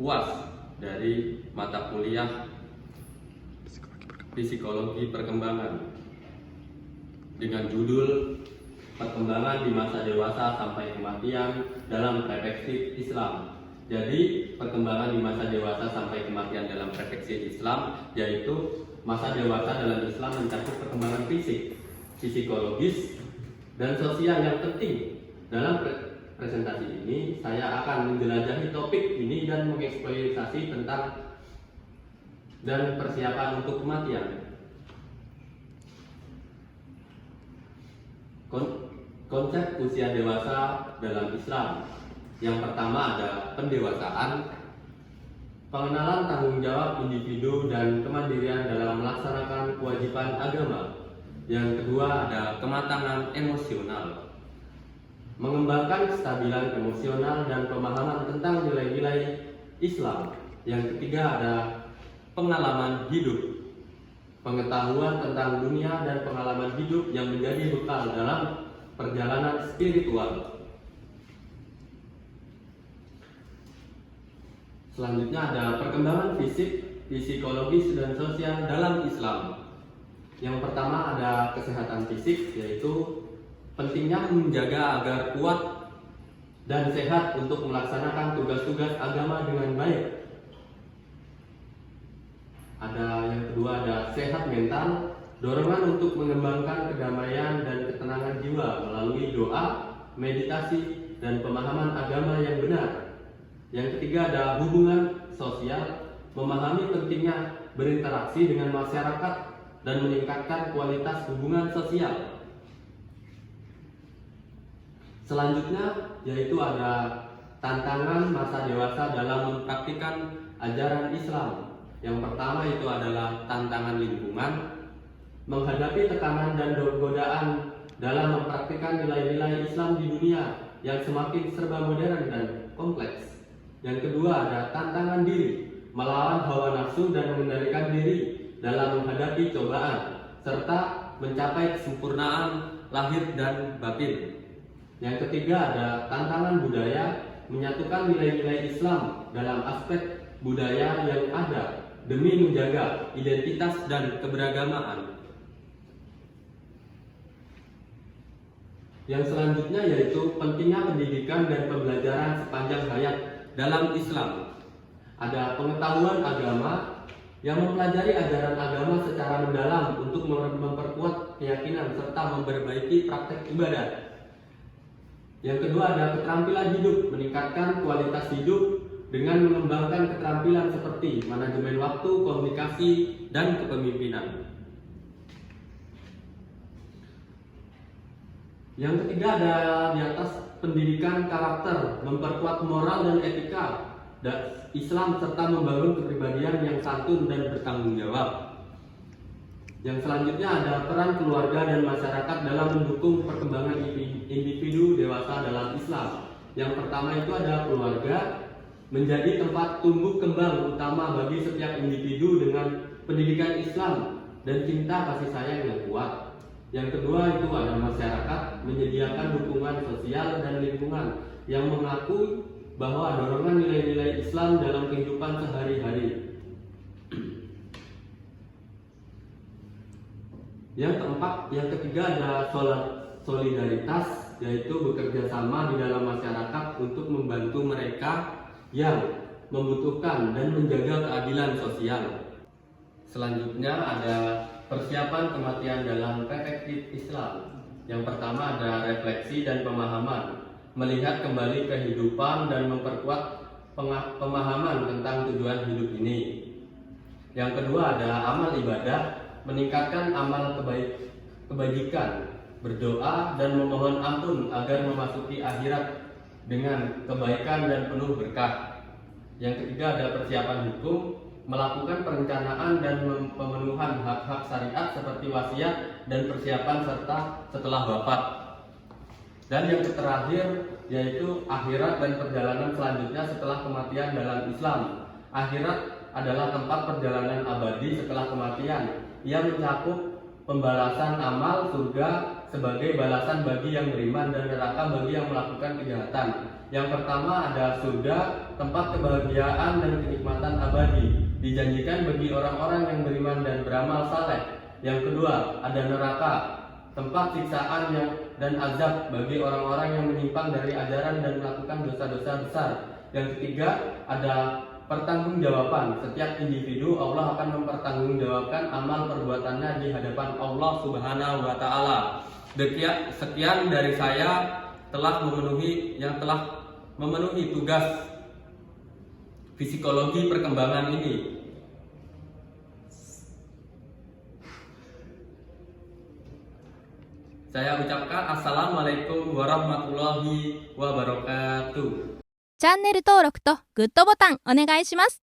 UAS dari mata kuliah Psikologi Perkembangan dengan judul Perkembangan di Masa Dewasa Sampai Kematian dalam Perspektif Islam. Jadi, perkembangan di masa dewasa sampai kematian dalam perspektif Islam, yaitu masa dewasa dalam Islam mencakup perkembangan fisik, psikologis, dan sosial yang penting. Dalam presentasi ini, saya akan menjelajahi topik ini dan mengeksplorasi tentang dan persiapan untuk kematian. Konsep usia dewasa dalam Islam. Yang pertama ada pendewasaan, pengenalan tanggung jawab individu dan kemandirian dalam melaksanakan kewajiban agama. Yang kedua ada kematangan emosional, mengembangkan kestabilan emosional dan pemahaman tentang nilai-nilai Islam. Yang ketiga ada pengalaman hidup, pengetahuan tentang dunia dan pengalaman hidup yang menjadi bekal dalam perjalanan spiritual. Selanjutnya ada perkembangan fisik, psikologis, dan sosial dalam Islam. Yang pertama ada kesehatan fisik, yaitu pentingnya menjaga agar kuat dan sehat untuk melaksanakan tugas-tugas agama dengan baik. Yang kedua ada sehat mental, dorongan untuk mengembangkan kedamaian dan ketenangan jiwa melalui doa, meditasi, dan pemahaman agama yang benar. Yang ketiga ada hubungan sosial, memahami pentingnya berinteraksi dengan masyarakat dan meningkatkan kualitas hubungan sosial. Selanjutnya yaitu ada tantangan masa dewasa dalam mempraktikkan ajaran Islam. Yang pertama itu adalah tantangan lingkungan, menghadapi tekanan dan godaan dalam mempraktikkan nilai-nilai Islam di dunia yang semakin serba modern dan kompleks. Yang kedua ada tantangan diri, melawan hawa nafsu dan mengendalikan diri dalam menghadapi cobaan, serta mencapai kesempurnaan lahir dan batin. Yang ketiga ada tantangan budaya, menyatukan nilai-nilai Islam dalam aspek budaya yang ada demi menjaga identitas dan keberagamaan. Yang selanjutnya yaitu pentingnya pendidikan dan pembelajaran sepanjang hayat dalam Islam. Ada pengetahuan agama yang mempelajari ajaran agama secara mendalam untuk memperkuat keyakinan serta memperbaiki praktek ibadah. Yang kedua ada keterampilan hidup, meningkatkan kualitas hidup dengan mengembangkan keterampilan seperti manajemen waktu, komunikasi, dan kepemimpinan. Yang ketiga ada di atas pendidikan karakter, memperkuat moral dan etika Islam serta membangun kepribadian yang santun dan bertanggung jawab. Yang selanjutnya ada peran keluarga dan masyarakat dalam mendukung perkembangan individu dewasa dalam Islam. Yang pertama itu ada keluarga, menjadi tempat tumbuh kembang utama bagi setiap individu dengan pendidikan Islam dan cinta kasih sayang yang kuat. Yang kedua itu ada masyarakat, menyediakan dukungan sosial dan lingkungan yang mengakui bahwa dorongan nilai-nilai Islam dalam kehidupan sehari-hari. Yang ketiga ada solidaritas, yaitu bekerja sama di dalam masyarakat untuk membantu mereka yang membutuhkan dan menjaga keadilan sosial. Selanjutnya ada persiapan kematian dalam perspektif Islam. Yang pertama ada refleksi dan pemahaman, melihat kembali kehidupan dan memperkuat pemahaman tentang tujuan hidup ini. Yang kedua ada amal ibadah, meningkatkan amal kebajikan, berdoa dan memohon ampun agar memasuki akhirat dengan kebaikan dan penuh berkah. Yang ketiga ada persiapan hukum, melakukan perencanaan dan pemenuhan hak-hak syariat seperti wasiat dan persiapan serta setelah wafat. Dan yang terakhir yaitu akhirat dan perjalanan selanjutnya setelah kematian dalam Islam. Akhirat adalah tempat perjalanan abadi setelah kematian. Ia mencakup pembalasan amal, surga sebagai balasan bagi yang beriman dan neraka bagi yang melakukan kejahatan. Yang pertama ada surga tempat kebahagiaan dan kenikmatan abadi dijanjikan bagi orang-orang yang beriman dan beramal saleh. Yang kedua, ada neraka, tempat siksaan dan azab bagi orang-orang yang menyimpang dari ajaran dan melakukan dosa-dosa besar. Yang ketiga, ada pertanggungjawaban. Setiap individu Allah akan mempertanggungjawabkan amal perbuatannya di hadapan Allah Subhanahu wa taala. Sekian dari saya telah memenuhi tugas psikologi perkembangan ini. Saya ucapkan Assalamualaikum warahmatullahi wabarakatuh. チャンネル登録とグッドボタンお願いします。